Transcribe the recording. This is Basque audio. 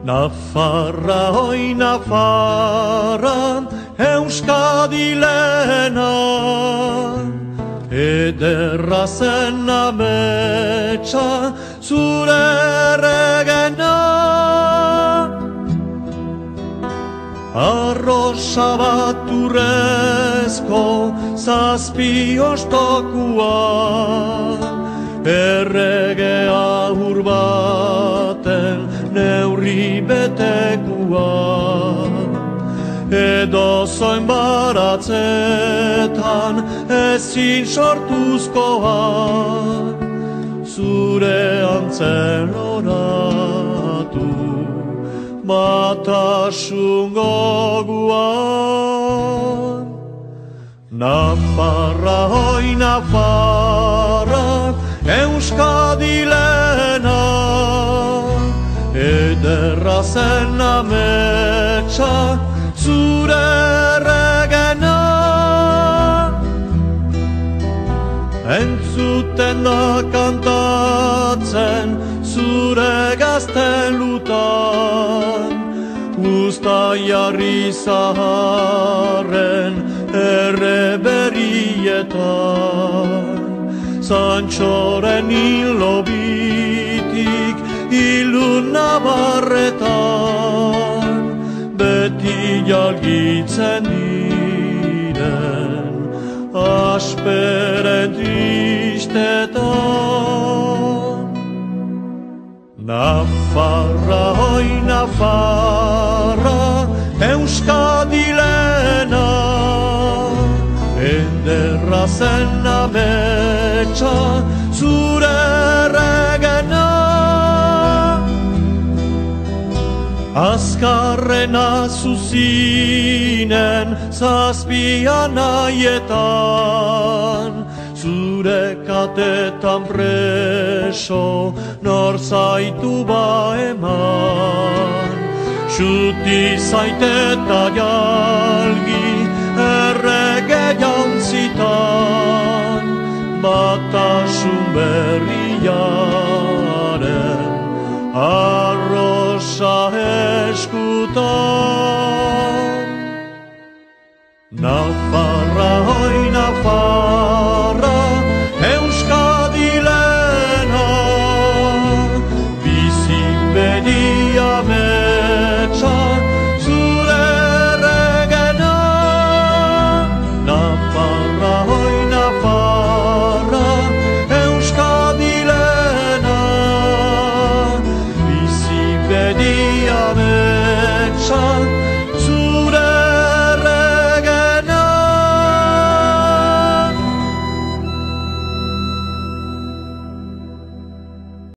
Nafarra, oi Nafarra, Euskadi lehena, ederra zen ametsa, zure erregena. Arrosa bat urrezko, zazpi ostokua, erregea urbaten neurri betekua. Edozoin baratzetan ezin sortuzkoa, zure antzen loratu batasun goguan. Nafarra, oi Nafarra, Euskadi lehena, ederra zen ametsa, zure erregena. Entzuten da kantatzen, zure gazten lutan, uztaiarri zaharren erreberietan. Santxoren hilobitik ilun nabarretan, beti jalgitzen diren asperen tristetan. Nafarra, oi Nafarra, Euskadi lehena, ederra zen ametsa, zure erregena. Azkarrena zuzinen zazpian aietan, zure katetan preso nor zaitu ba eman. Xuti zaiteta jalgi errege jantzitan, batasun berriaren arrosa eskutan. Nafarra, oi Nafarra, Euskadi lehena, bizi bedi ametsa, zure erregena. Nafarra, oi Nafarra, Euskadi lehena, bizi bedi ametsa,